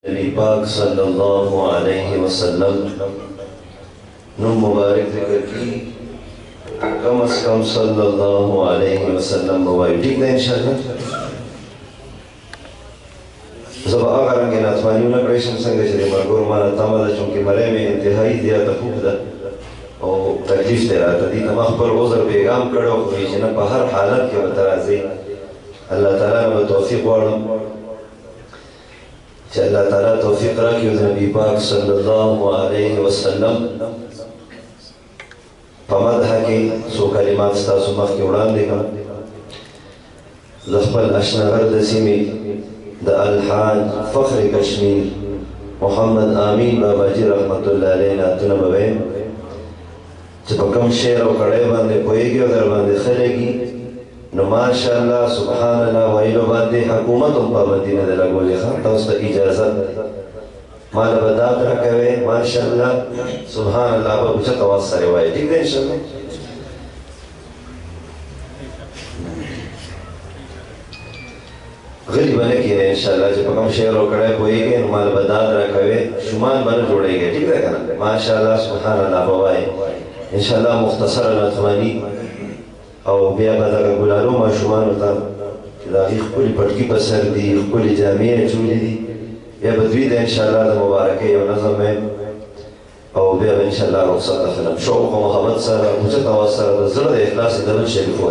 नबी पाक सल्लल्लाहु अलैहि वसल्लम नु मुबारक जिक्र की कम अज कम सल्लल्लाहु अलैहि वसल्लम मुबारक ठीक है इंशाअल्लाह जब आगरंग नाथवानी ना क्रेशन संगे चले मरगोर माना तमदा चूंकि मरे में इंतहाई दिया तफूदा और तकलीफ दे रहा था दी तमाम पर उज़र पैगाम कड़ो हुई जना पर हर हालत के बतराजी अल्लाह ताला ने तौफीक वालों अल्लाह ताला तौफीक रखी नबी पाक सल्लल्लाहु अलैहि वसल्लम पमदह के सो कलिमात स्तासु मख के उड़ान देगा ज़ख्बल अशनगर दसीमी द अलहाज फ़ख्र कश्मीर मोहम्मद आमीन बाबा जी रहमतुल्लाह अलैह नातुन बवे जब कम शेर और कड़े बंदे कोएगी और दर बंदे खलेगी न माशाअल्लाह सुभान अल्लाह वाइलो बांधे हुकूमत उन पाबंदी न दला गोले खान तो उसका इजाज़त माल बदात रखे माशाअल्लाह सुभान अल्लाह पर कुछ तवस्सर है वाई ठीक है इंशाअल्लाह गली बने की है इंशाअल्लाह जब कम शेर और कड़े कोएगी न माल बदात रखे शुमान बन जोड़ेंगे ठीक है क्या माशाअल्लाह सुभान अल्लाह वाई इंशाअल्लाह मुख्तसर नथवानी और बिया बदा का गुलालो माशुमान होता दाखिल कुल पटकी पसर दी कुल जामिया चूली दी या बदवीद इंशाअल्लाह द मुबारक है और नज़म में और बिया इंशाअल्लाह रुखसत फिल्म शौक और मोहब्बत सारा मुझे तवस्सर द ज़रद इखलास दरज शरीफ हो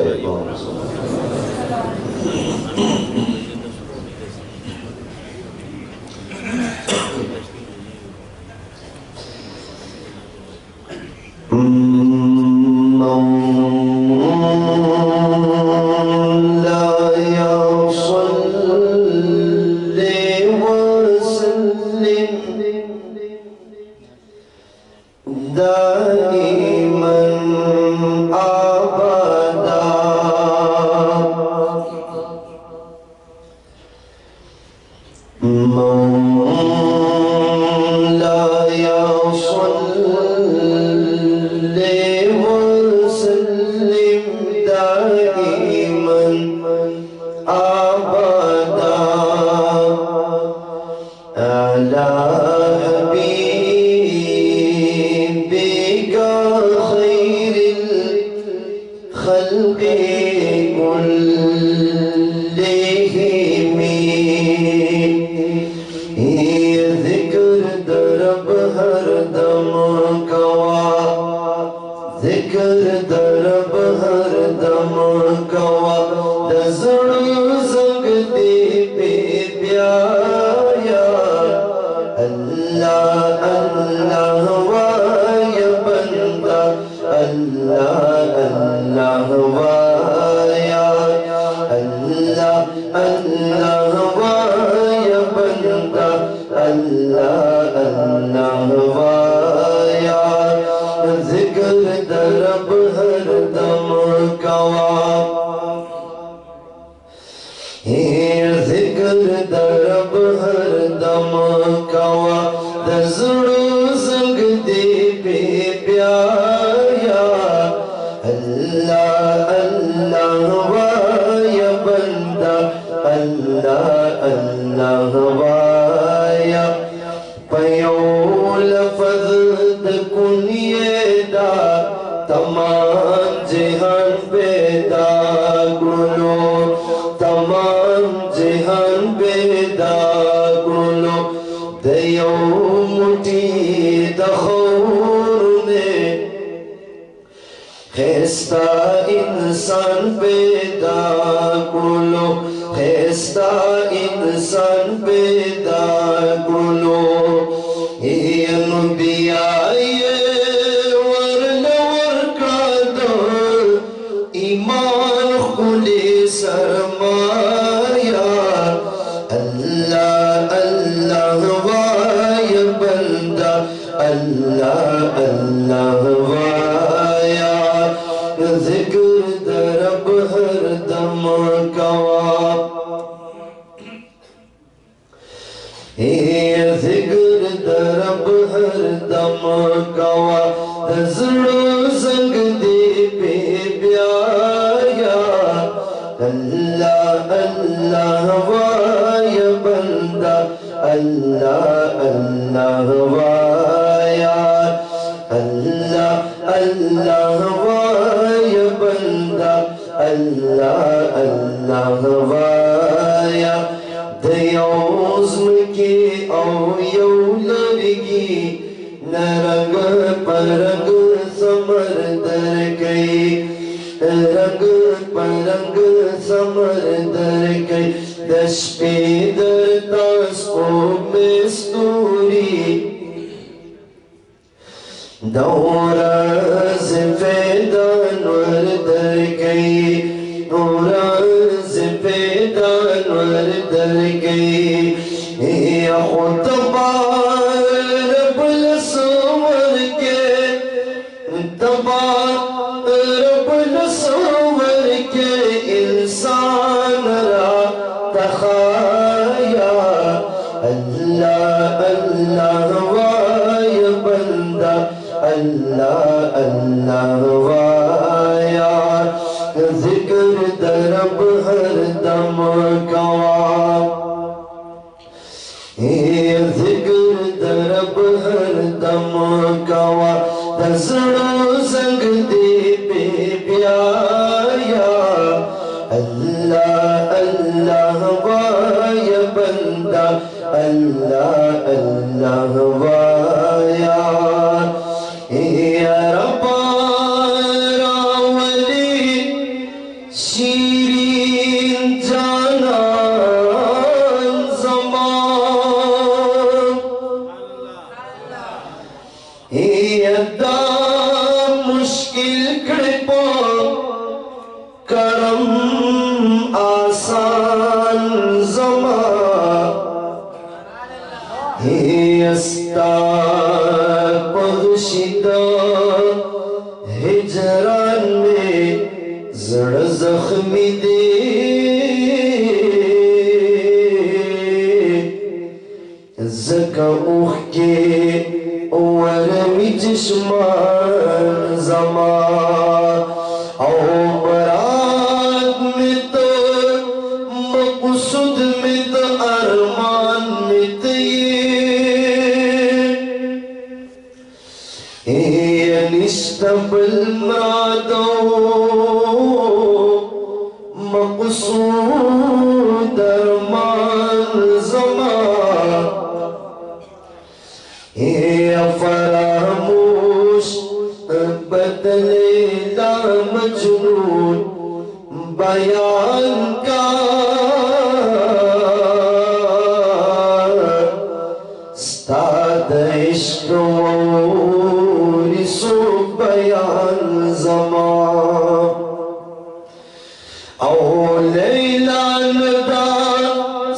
अल्लाह वाया बंदा अल्लाह अल्लाह वाया अल्लाह अल्लाह वाया बंदा अल्लाह अल्लाह वाया दयाज़्म के औ यौलगी नरग परग समर दर गई रंग परंग समर दर गई दश पे दर तासो में स्तूरी दौराज फैदानवर दर गई दौराज फैदानवर दर गई या खुतबार रब्बुल समर के तबार रब्बुल समर के इंसान रा तखाया अल्लाह अल्लाह वाय बंदा अल्लाह अल्लाह वाया जिक्र दरब हर दम गवा जिक्र दरब हर दम गवा दसड़ो संग दे पे प्याया अल्लाह अल्लाह वाय बंदा अल्लाह अल्लाह वाया रब्बा रावली शीरीन जानान ज़मान यदा मुश्किल कृपा करम आसान ज़मान पहुशिदा हिजरान में जड़ जख्मी दे जका उख के वरमी चश्मान जमा औ बरात में तो मकसूद में तो अरमान में तो निस्तबल मरादो मकसूद अरमान ज़मा फरामोश बदले ला मजनून बयान का स्ताद इश्क सो बयान ज़मा औ लैला नदा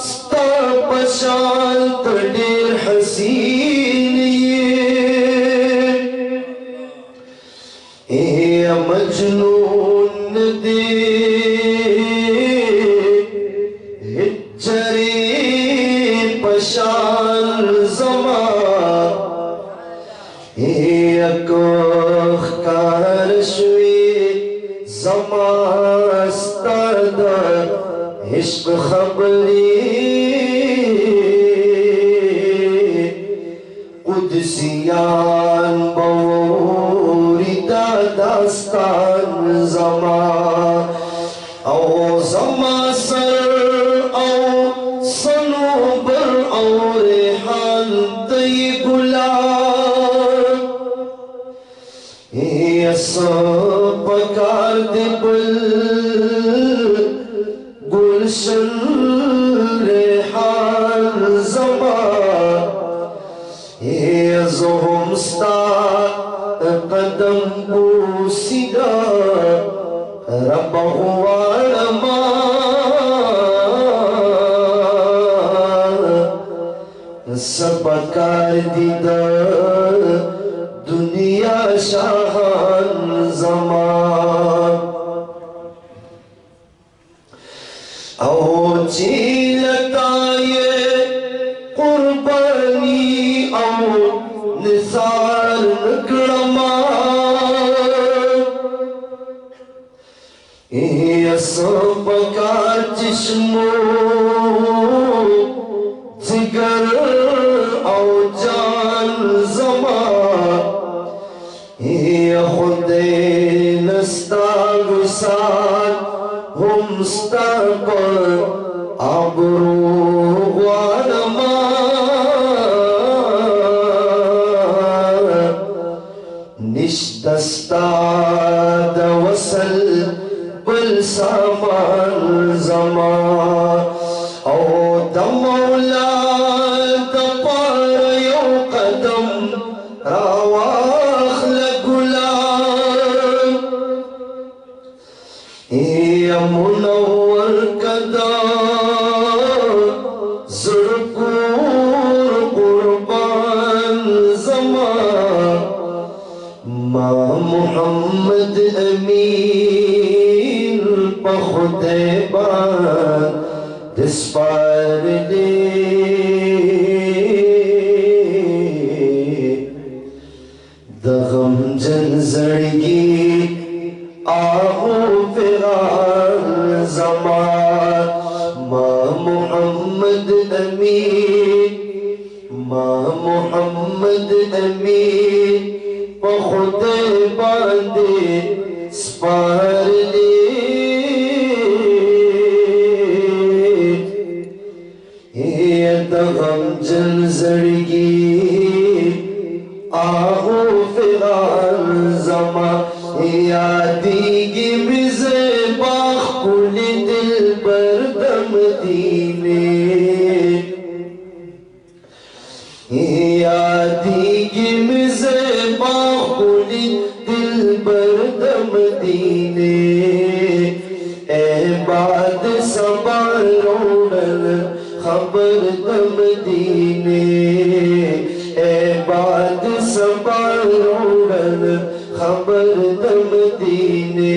स्ता पशांत डेर हसीन ये मजनून दे हिजरे पशान ज़मा कारशवी ज़मास्तद इश्क खबरी कुदसियान बौरिदा दास्तान ज़मा औ ज़मा सर औ सनोबर औ रेहान तई गुलाब पकार दे गुलशन रेहान ज़मा ज़ुहमस्ता कदम बूसिदा रब हुआ सबकार दीदा दुनिया शाहान ज़मान औ चीलता ये कुर्बानी औ निसार नकड़मा ये सबकार जिस्मो जिगर मुस्तफा आबरू वानमा निश्दस्ता दवसल बल सामान जमान ओ दमौला दपार यो कदम रावाख लगुलाम या मुनव्वर कदा ज़ुरकुर कुर्बान ज़मान मा मुहम्मद अमीन पखुदे बान दिस पार दे दगम जन जड़गी आहू फिरान ज़मान मा मुहम्मद अमीन मा मुहम्मद अमीन पखुदे बांदे स्पार दे दगम जन जड़गी आहू फिरान ज़मा यादीगी मिज़े बाख कुली दिल बरदम दीने यादीगी मिज़े बाख कुली दिल बरदम दीने ए बाद सबार रोडल खबर दम दीने ए बाद सबार रोडल खबर दम दीने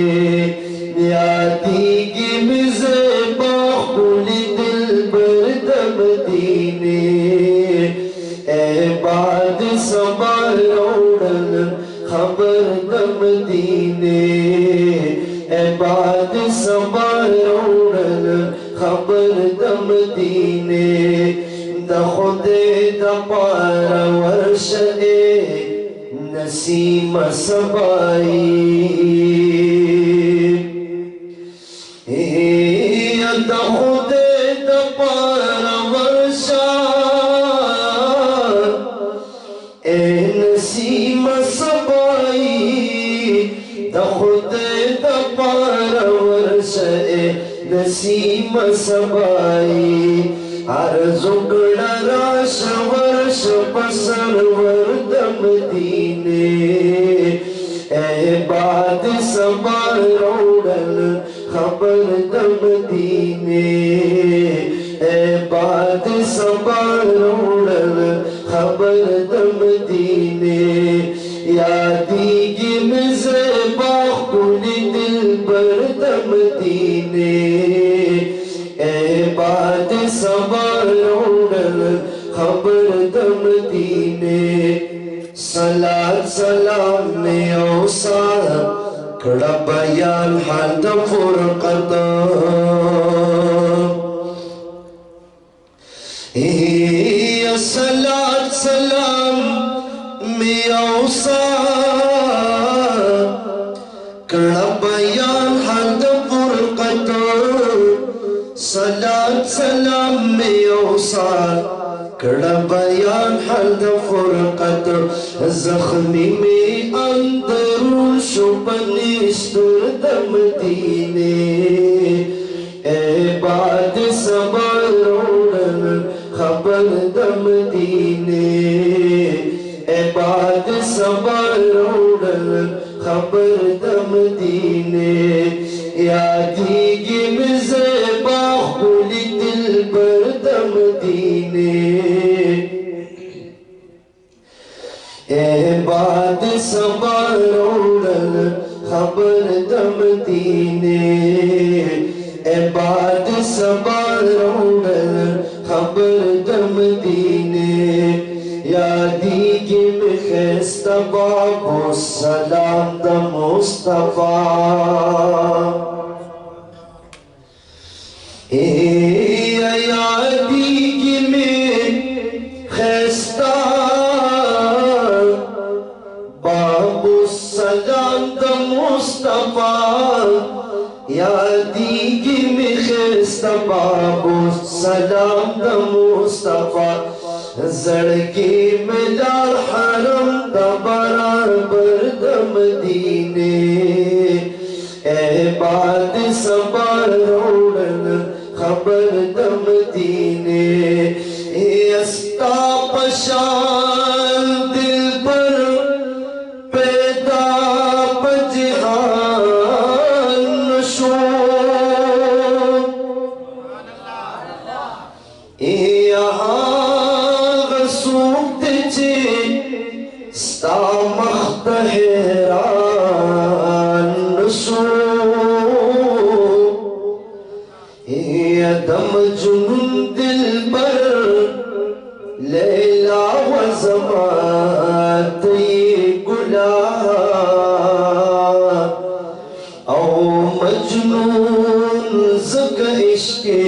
यादीगी मिज़े बाख कुली दिल बरदम दीने ए बाद सबार रोडल खबर दम दीने ए बाद सबार रोडल खबर दम दीने द खुदे द पार वर्ष नसीम सबाई द खुदे द पार वर्ष नसीम सबाई द खुदे द पार वर्ष नसीम सबाई अर्जुगड़ा राश वर्ष बसर वर्दम दीने ए बाद सबार रोडल खबर दम दीने ए बाद सबार रोडल खबर दम दीने यादीगी मिज़े बाख कुली दिल बरदम दीने ए बाद सबार रोडल खबर दम दीने सलात सलाम में औसा कड़ा बयान हाद फुरक़त सलात सलाम में औसा कड़ा बयान हाद फुरक़त सलात सलाम में औसा कड़ा बयान हद फुरक़त ज़ख्मी में अंदरून शुपनिस्तुर दम दीने ए बाद सबार रोडल खबर दम दीने ए बाद सबार रोडल खबर दम दीने यादीगी मिज़े बाख कुली दिल बरदम दीने ए बाद सबार रोडल खबर दम दीने ए बाद सबार रोडल खबर दम दीने यादीगी में खैस्ता बाबो सलाम द मुस्तफा यादीगी में खैस्ता बाबो सलाम द मुस्तफा यादीगी में जबाबो सलाम द मुस्तफा जड़की मिलाल हरम द बराबर द मदीने ए बात सबर रोडन खबर द मदीने अस्ता पशान दिल पर पैदा बजहान शो दम जुनून दिल पर लैला व ज़मात गुलाब औ मजनून ज़ग इश्क़े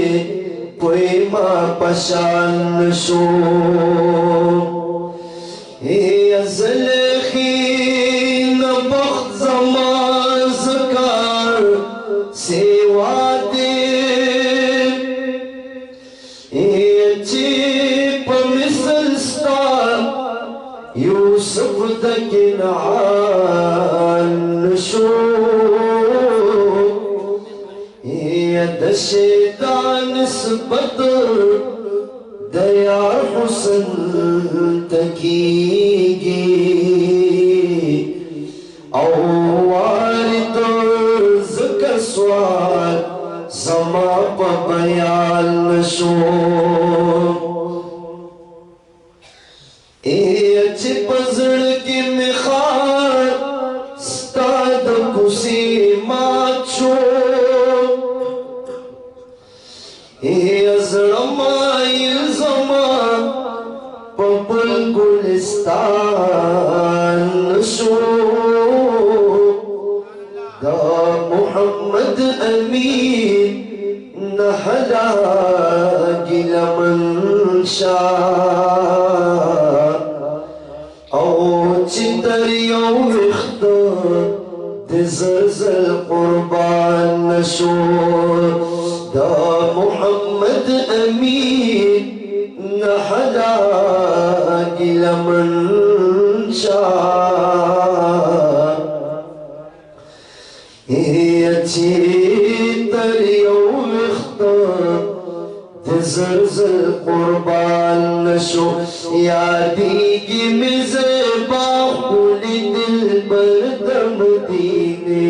पोइमा पशान शो अज़ल खीन बख्त ज़मान ज़कार सेवा दे Yusuf the Kynan show the शैतान निस्बत दया हुस्न तकीगी औ वारिद ज़िक्र स्वाल समा प बयान शो पजड़ के मिखार स्ताद कुसी माचो अज़रमाइल ज़मा पबुल गुलिस्तान शो दा मुहम्मद अमीन नहला गिलमन शाह चितरियों विख्तो दिज़ल कुर्बान नशो दा मुहम्मद अमीन नहला गिलमन शाह चितरियों विख्तो दिज़ल कुर्बान नशो यादी की मिज़े दिल बरदम दीने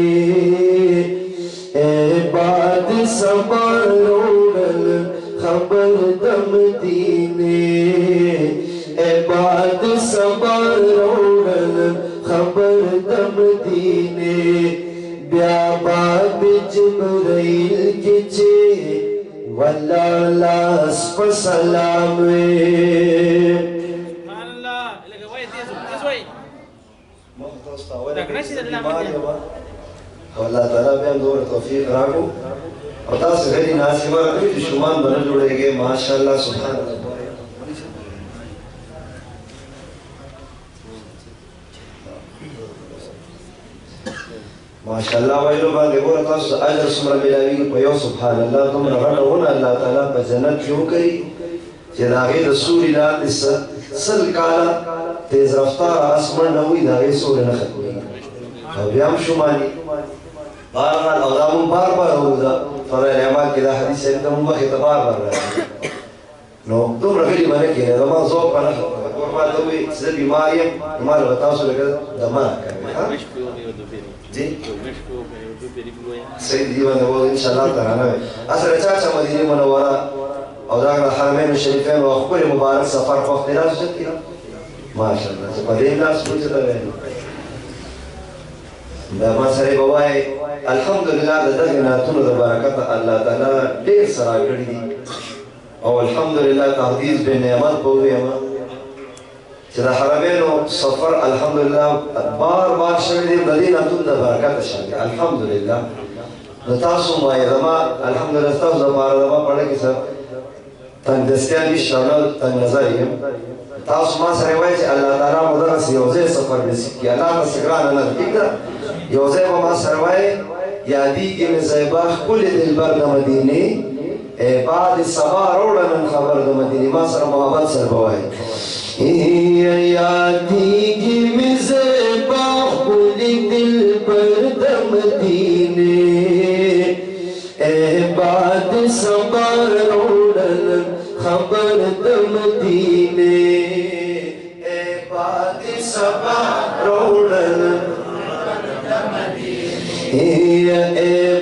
ए बाद सबर रोडल खबर दम दीने ए बाद सबर रोडल खबर दम दीने ब्याबाद जिब्राइल किचे वल्ला लास पसलामे अल्लाह ताला पे हम दो तौफीक राखो और तास गैरी नासिबा रखो जो शुमान बन जुड़ेगे माशाअल्लाह सुभान अल्लाह माशाअल्लाह वाइलो बांधे वो तास अजर सुमरा मिलावी को यो सुभान अल्लाह तुम रगड़ होना अल्लाह ताला पे जन्नत क्यों करी जनागे रसूल इलाह सल काला तेज रफ्तार आसमान नवी दागे सोरे न खत्म अब हम शुमानी बार बार होगा फरमान अमाल के दा हदीस है तुम बार बार नो तुम रगली माने के दमा ज़ोक पर और बात तो भी से बीमारियां हमारे बताओ से लगा दमा जी सही दीवान वो इंशाल्लाह ताला असर चाचा मदीने मनवरा और दाखल हरमैन शरीफैन व अखबार मुबारक सफर को इख्तिराज किया माशाअल्लाह से पदे नास पूछ रहे हैं दामा सरे बवाए अल्हम्दुलिल्लाह ददगना तुन बरकत अल्लाह ताला ढेर सारा गड़ी दी और अल्हम्दुलिल्लाह तहदीस बे नेमत बोवे हम चला हरमैन सफर अल्हम्दुलिल्लाह बार बार शरीर मदीना तुन बरकत शादी अल्हम्दुलिल्लाह नतासु मा यदमा अल्हम्दुलिल्लाह तawza बार दमा पढ़े कि सब तन दस्तियानी शामिल तन नजरिया तासु मा सरे वाई अल्लाह ताला मुदरस योजे सफर में सिक्की अल्लाह का सिकरान अल्लाह कितना योजे मा सरवाए यादी के में ज़ैबा कुल दिल बर मदीने بعد سبا روڑن خبر دو مدینی ما سر محمد سر بوائی یادیگی مزبا خولی دل پر دم دینے بعد سبا روڑن خبر دم دینے بعد سبا روڑن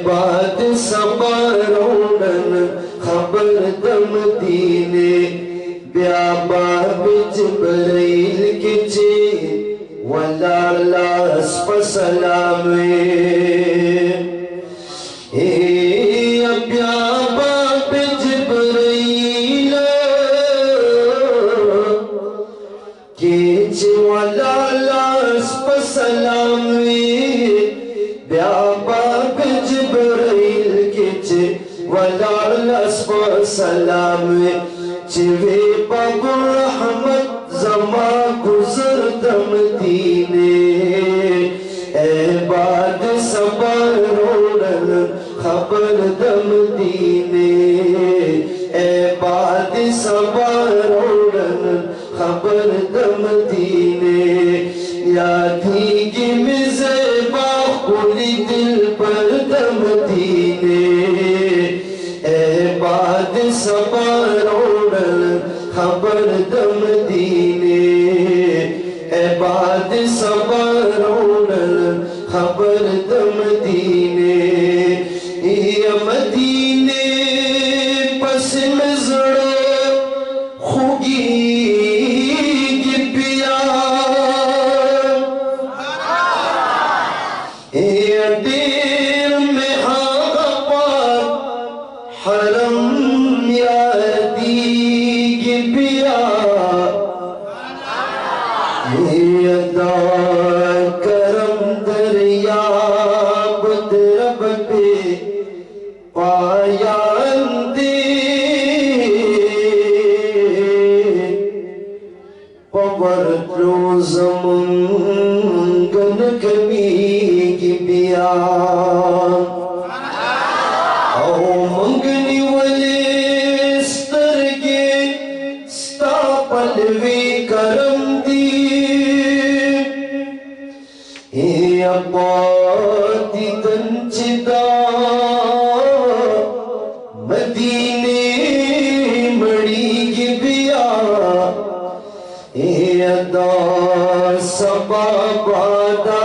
بعد سبا روڑن خبر دم دینے بیا باب جبرائیل کچے ولالاس پسلامے بیا باب جبرائیل کچے ولالاس پسلامے بیا باب جبرائیل کچے ولالاس پسلامے چوے باب رحمت زما گزر دم دینے بعد سبا روڑن خبر دم دینے بعد سبا روڑن خبر دم دینے یادیگی مزبا خولی دل پر دم دینے بعد سبا روڑن خبر دم دینے بعد سبا روڑن خبر دم دینے یا مدینے پس مزڑو خوگی گی پیا یا دیر میں آغا پاک حرم یادیگی پیا دا کرم دریاب درب پہ پایان دے پورتلو زمنگن کمی کی بیا او منگنی ولی سترگے ستا پلوی کرم دی پاتی دنچدا مدینے مڑی گی بیا ادا سبا بادا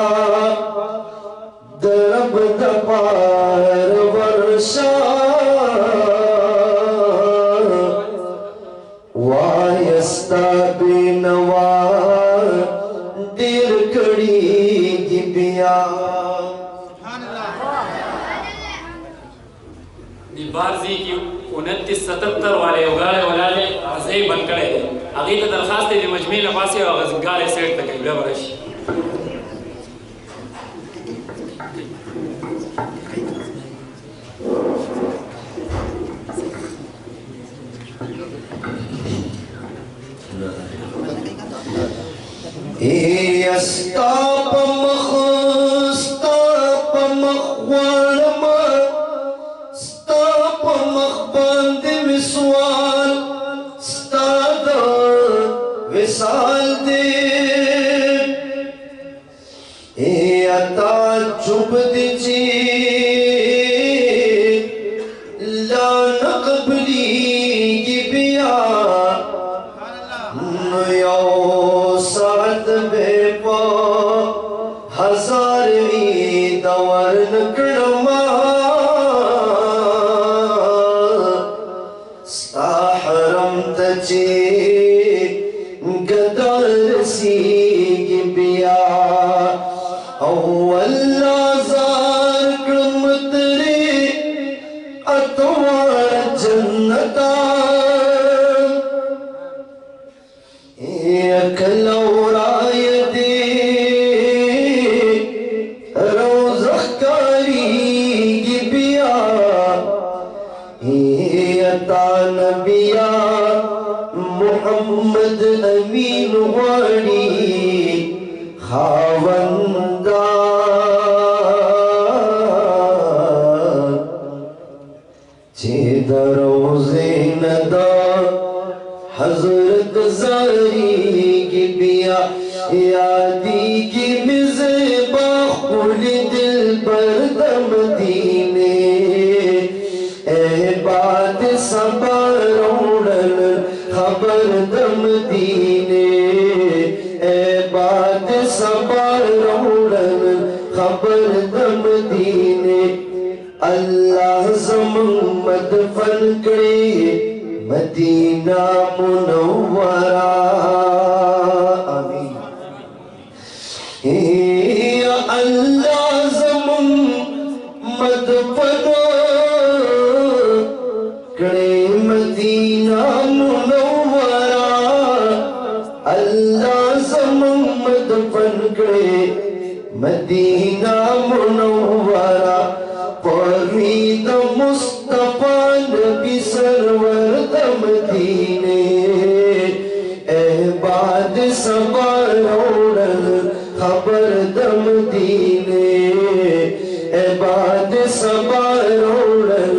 درب دپار ورشا وایستا بینوا دیر کڑی گی بیا دی بارزی کی 2977 والے اگاڑے ولالے عزیب بن کڑے اگیت درخواست دی مجمعی نفاسی و غزگارے سیٹ تک بلا برش استاپ مخ استاپ مخ والما استاپ مخ باند مسوال استاد وصال دے عطا چوب دیجی لا نقبلی کی بیا یو سعد بے پا ہزار عید ورن کرما ستا حرم تجی گدار سیگی بیا اول آزار کرمتری اتوار جنتا اکلو رای دی روزخ کاری گی بیا عطا نبیا محمد امین واری خاوندا چه درو यादी की मिज़बाह कुल दिल पर दम दीने ए बात सबर उड़न खबर दम दीने ए बात सबर उड़न खबर दम दीने अल्लाह ज़मत फन करे मदीना मुनव्वरा आमीन या अल्लाह ज़मत फन करे मदीना मुनव्वरा अल्लाह ज़मत फन करे मदीना मुनव्वरा फरीद मुस्तफा नबी सरवर दम दीने एहबाद सबर उड़न खबर दम दीने एहबाद सबर उड़न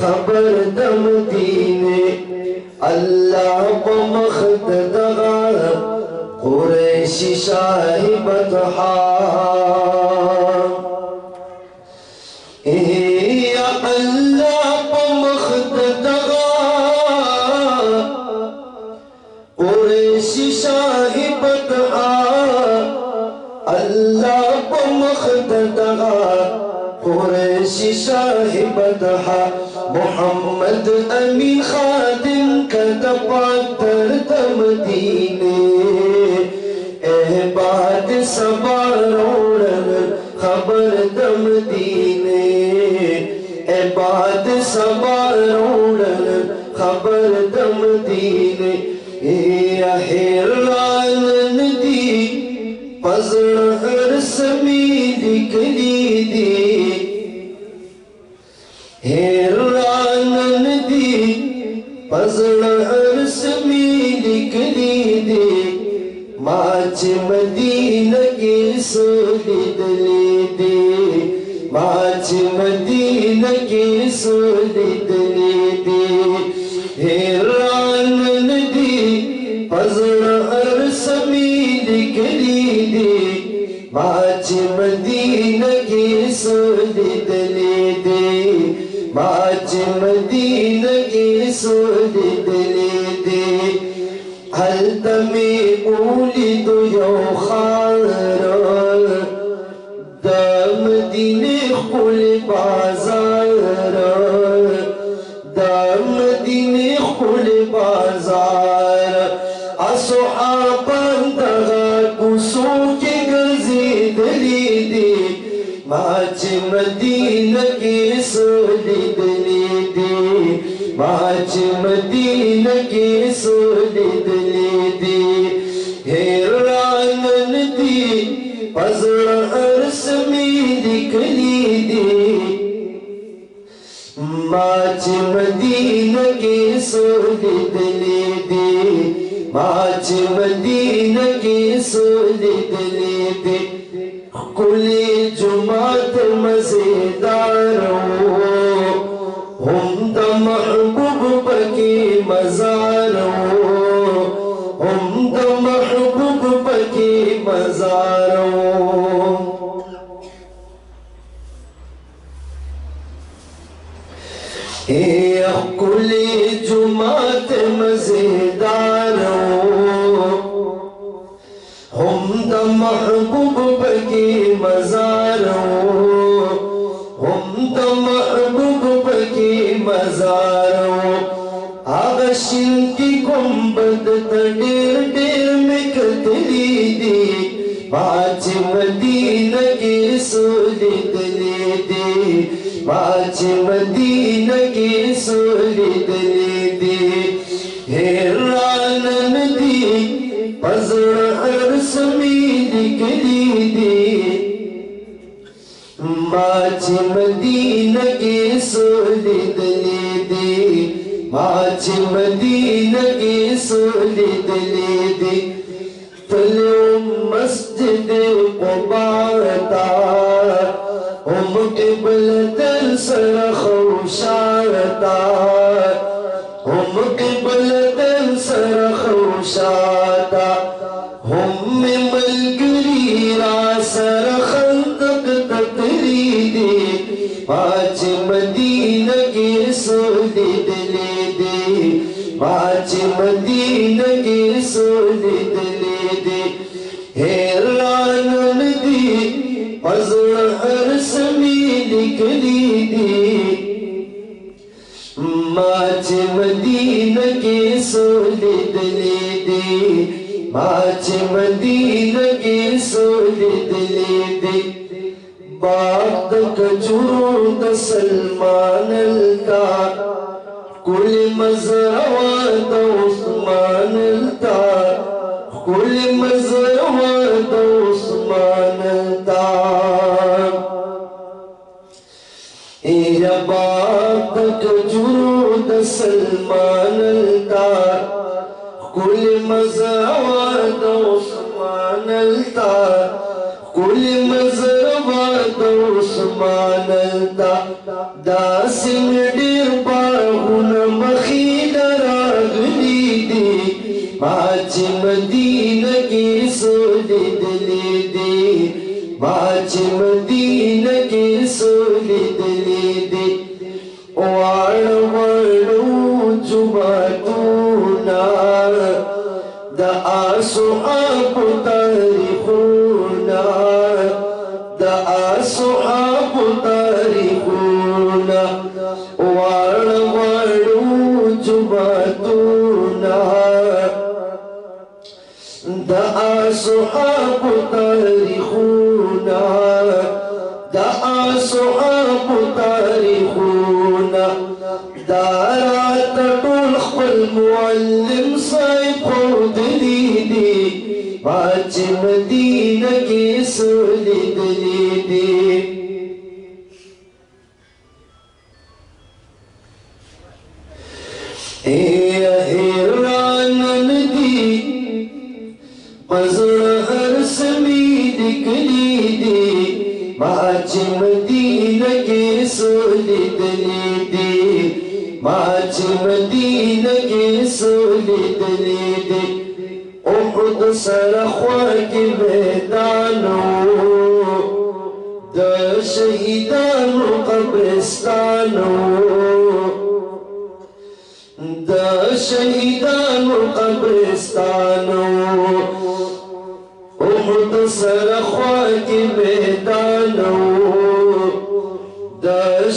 खबर दम दीने अल्लाह को मख्तदगा कुरैशी शाहिबत हा या अल्लाह पमख्तदगा कुरैशी शाहिबत अल्लाह पमख्तदगा कुरैशी शाहिबत मोहम्मद अमीन खादिम कदपातर दम दीने एहबाद सबर उड़न खबर दम दीने एहबाद सबर उड़न खबर दम दीने हेरान दी पजर हर समी निकली दी हेरान दी पजर हर समी निकली दी माच मदीना के सोलिद ले दे माच मदीना के सोलिद ले दे हैरान नदी पजर हर समी निकली दे माच मदीना के सोलिद ले दे माच मदीना के सोलिद ले दे हल तमे उलिद यौखार दम दीने खुल बाजार दम दीने खुल बाजार असहाबन दगा कुसो के गजी दली दे माच मदीना के सोलिद ले दे माच मदीना के सोलिद ले दे हैरान दी पजर अरस में निकली दे माच मदीना के सोलिद ले दे माच मदीना के सोलिद ले दे कुले जुमात मजेदार हम द महबूब पके मजार हम द महबूब पके मजार कुले जुमात मजेदार हम द महबूब पके मजार हम द महबूब पके मजार आगशिन की गुंबद तडेर डेर में कतली दे माच मदीना के सोलिद ले दे माच मदीना के सोलिद ले दे हैरान दी पजर अरस में निकली दे माच मदीना के सोलिद ले दे माच मदीना के सोलिद ले दे फलो मस्जिद मुबारता हम क़िबलतन सरख़ौशाता हम क़िबलतन सरख़ौशाता हम حیران ندی پزړه هر سمې لیکلي دي ما چې مدینه کې څو لیدلي دي ما چې مدینه کې څو لیدلي دي باغ د کجورو د سلمان التا کل مزرعه د عثمان التا کل مزرعه د عثمان التا یا باغ د کجورو د سلمان التا کل مزرعه د عثمان التا کل مزرعه د عثمان التا دا سیم ډیر باغونه مخې راغلي دي ما چې مدینه کې څو لیدلي دي ما چې مدینه کې څو لیدلي دي واړه واړو جوماتونه د اصحابو تاریخونه د اصحابو تاریخونه واړه واړو جوماتونه د اصحابو تاریخونه د اصحابو تاریخونه دا راته ټول خپل معلم صاحب ښودلي دي ما چې مدینه کې څو لیدلي دي حیران ندي پزړه هر سمې لیکلي دي ما چې مدینه کې څو لیدلي دي ما چې مدینه کې څو لیدلي دي احد سره خوا کې میدان د شهیدانو قبرستان د شهیدانو قبرستان احد سره خوا کې میدان د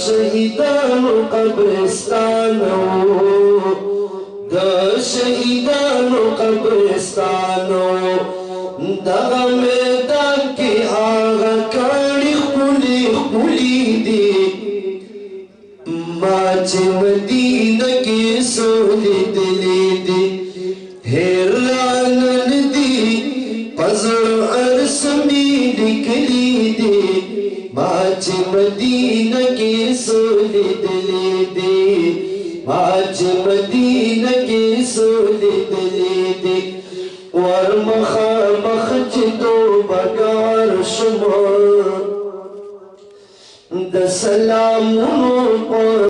شهیدانو قبرستان د شهیدانو قبرستان دغه میدان کې هغه کاڼي ښکلي ښکلي دي ما چې مدینه کې څو لیدلي دي حیران ندي پزړه هر سمې لیکلي دي ما چې مدینه کې څو لیدلي دي ما چې مدینه کې څو لیدلي دي ورمخامخ چې توبهګار شم د سلامونو